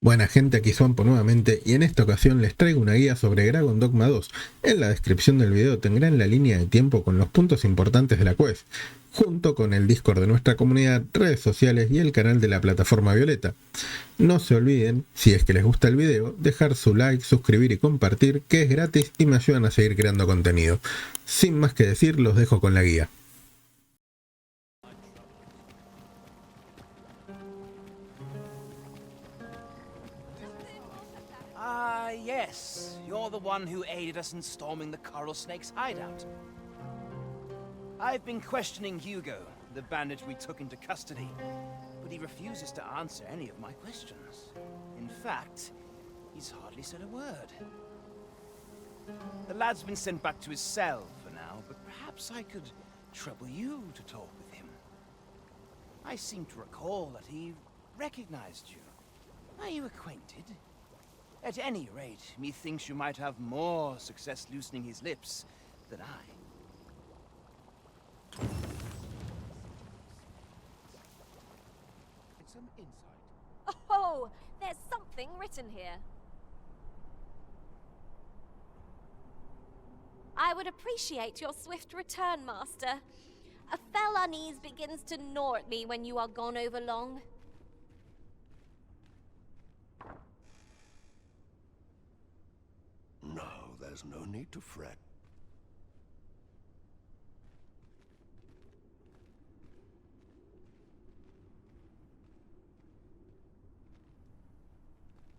Buena gente, aquí Swampo nuevamente y en esta ocasión les traigo una guía sobre Dogma 2. En la descripción del video tendrán la línea de tiempo con los puntos importantes de la quest, junto con el Discord de nuestra comunidad, redes sociales y el canal de la plataforma Violeta. No se olviden, si es que les gusta el video, dejar su like, suscribir y compartir, que es gratis y me ayudan a seguir creando contenido. Sin más que decir, los dejo con la guía. Yes, you're the one who aided us in storming the coral snake's hideout. I've been questioning Hugo, the bandit we took into custody, but he refuses to answer any of my questions. In fact, he's hardly said a word. The lad's been sent back to his cell for now, but perhaps I could trouble you to talk with him. I seem to recall that he recognized you. Are you acquainted? At any rate, methinks you might have more success loosening his lips than I. Some insight. Oh, there's something written here. I would appreciate your swift return, Master. A fell unease begins to gnaw at me when you are gone over long. No, there's no need to fret.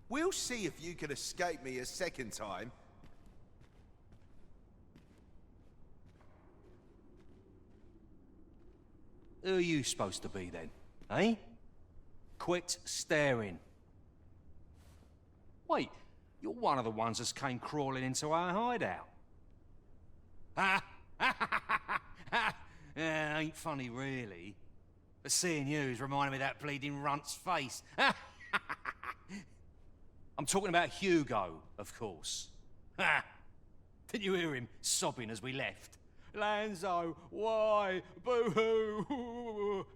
We'll see if you can escape me a second time. Who are you supposed to be then, eh? Quit staring. Wait, you're one of the ones that came crawling into our hideout. Ha! Ain't funny, really. But seeing you is reminding me of that bleeding runt's face. I'm talking about Hugo, of course. Didn't you hear him sobbing as we left? Lanzo, why? Boo-hoo!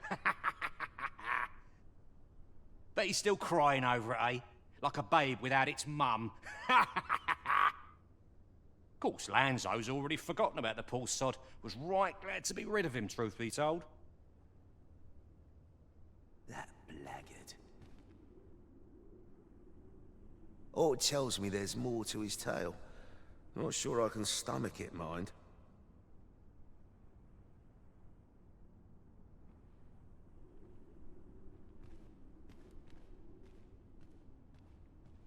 Bet he's still crying over it, eh? Like a babe without its mum. Of course, Lanzo's already forgotten about the poor sod. Was right glad to be rid of him, truth be told. That blackguard. Oh, it tells me there's more to his tale. Not sure I can stomach it, mind.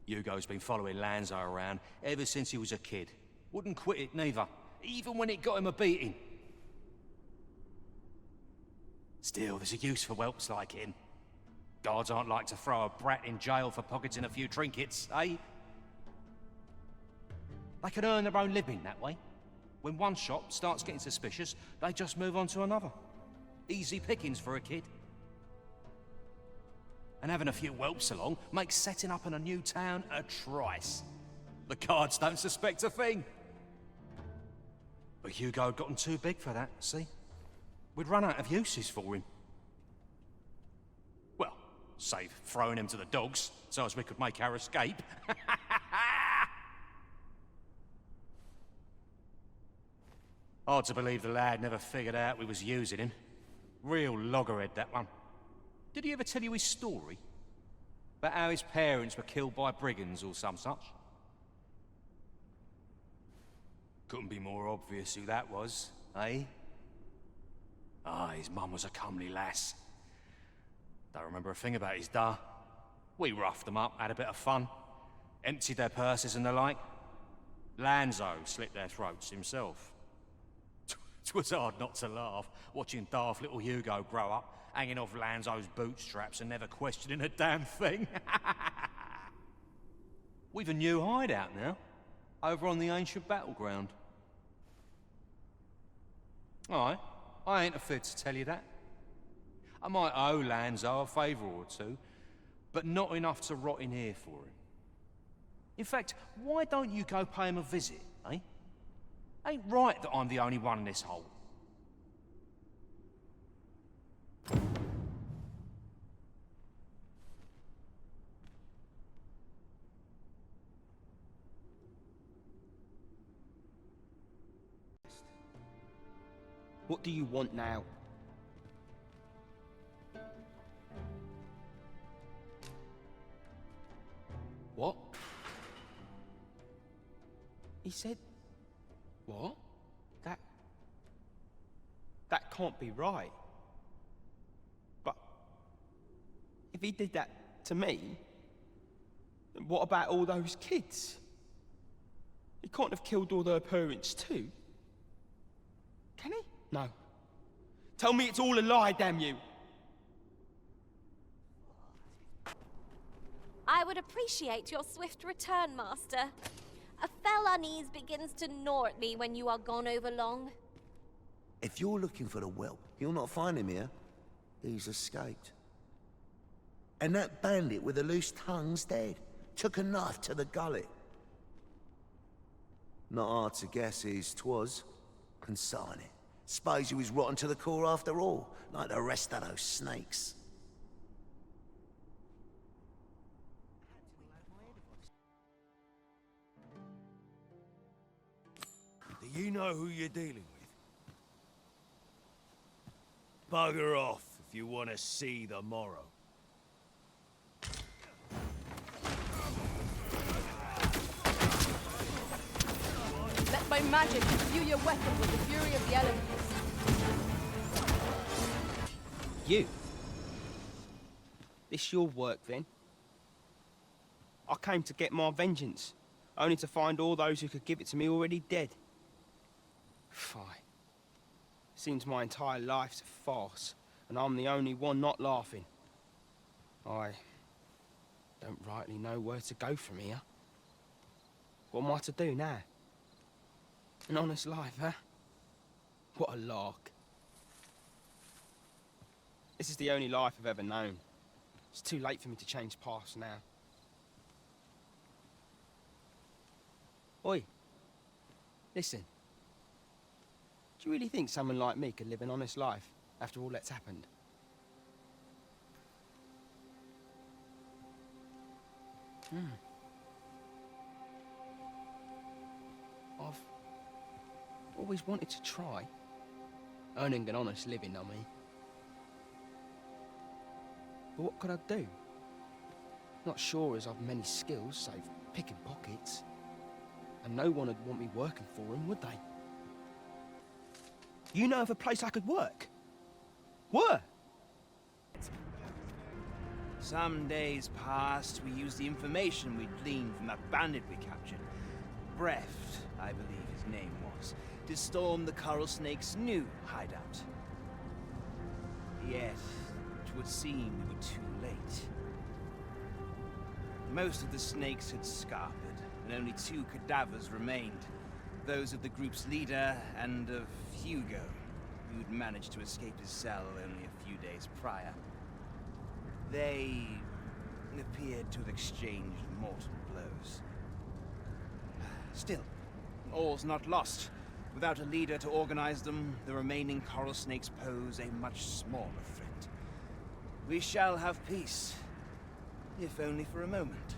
Hugo's been following Lanzo around ever since he was a kid. Wouldn't quit it neither, even when it got him a beating. Still, there's a use for whelps like him. Guards aren't like to throw a brat in jail for pocketing a few trinkets, eh? They can earn their own living that way. When one shop starts getting suspicious, they just move on to another. Easy pickings for a kid. And having a few whelps along makes setting up in a new town a trice. The guards don't suspect a thing. But Hugo had gotten too big for that, see? We'd run out of uses for him. Well, save throwing him to the dogs, so as we could make our escape. Hard to believe the lad never figured out we was using him. Real loggerhead, that one. Did he ever tell you his story? About how his parents were killed by brigands or some such? Couldn't be more obvious who that was, eh? His mum was a comely lass. Don't remember a thing about his da. We roughed them up, had a bit of fun. Emptied their purses and the like. Lanzo slit their throats himself. 'Twas hard not to laugh, watching daft little Hugo grow up, hanging off Lanzo's bootstraps and never questioning a damn thing. We've a new hideout now, over on the ancient battleground. Aye, I ain't afraid to tell you that. I might owe Lanzo a favour or two, but not enough to rot in here for him. In fact, why don't you go pay him a visit, eh? Ain't right that I'm the only one in this hole. What do you want now? What? He said... What? That can't be right. But... if he did that to me... then what about all those kids? He can't have killed all their parents too. Can he? No. Tell me it's all a lie, damn you! I would appreciate your swift return, Master. A fell unease begins to gnaw at me when you are gone over long. If you're looking for the whelp, you'll not find him here. He's escaped. And that bandit with the loose tongue's dead. Took a knife to the gullet. Not hard to guess whose 'twas. Consign it. Suppose he was rotten to the core after all, like the rest of those snakes. Do you know who you're dealing with? Bugger off if you want to see the morrow. Let my magic imbue your weapon with the fury of the elements. You? This your work, then? I came to get my vengeance, only to find all those who could give it to me already dead. Fie. Seems my entire life's a farce, and I'm the only one not laughing. I don't rightly know where to go from here. What am I to do now? An honest life, huh? What a lark. This is the only life I've ever known. It's too late for me to change paths now. Oi. Listen. Do you really think someone like me could live an honest life after all that's happened? I've always wanted to try. Earning an honest living, I mean. But what could I do? Not sure as I've many skills, save picking pockets. And no one would want me working for them, would they? You know of a place I could work? Where? Some days past, we used the information we'd gleaned from that bandit we captured. Breft, I believe his name was, to storm the coral snake's new hideout. Yet, it would seem we were too late. Most of the snakes had scarpered, and only 2 cadavers remained. Those of the group's leader and of Hugo, who'd managed to escape his cell only a few days prior. They appeared to have exchanged mortal blows. Still, all's not lost. Without a leader to organize them, the remaining coral snakes pose a much smaller threat. We shall have peace, if only for a moment.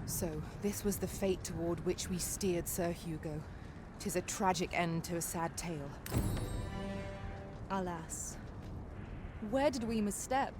So, this was the fate toward which we steered Sir Hugo. 'Tis a tragic end to a sad tale. Alas. Where did we misstep?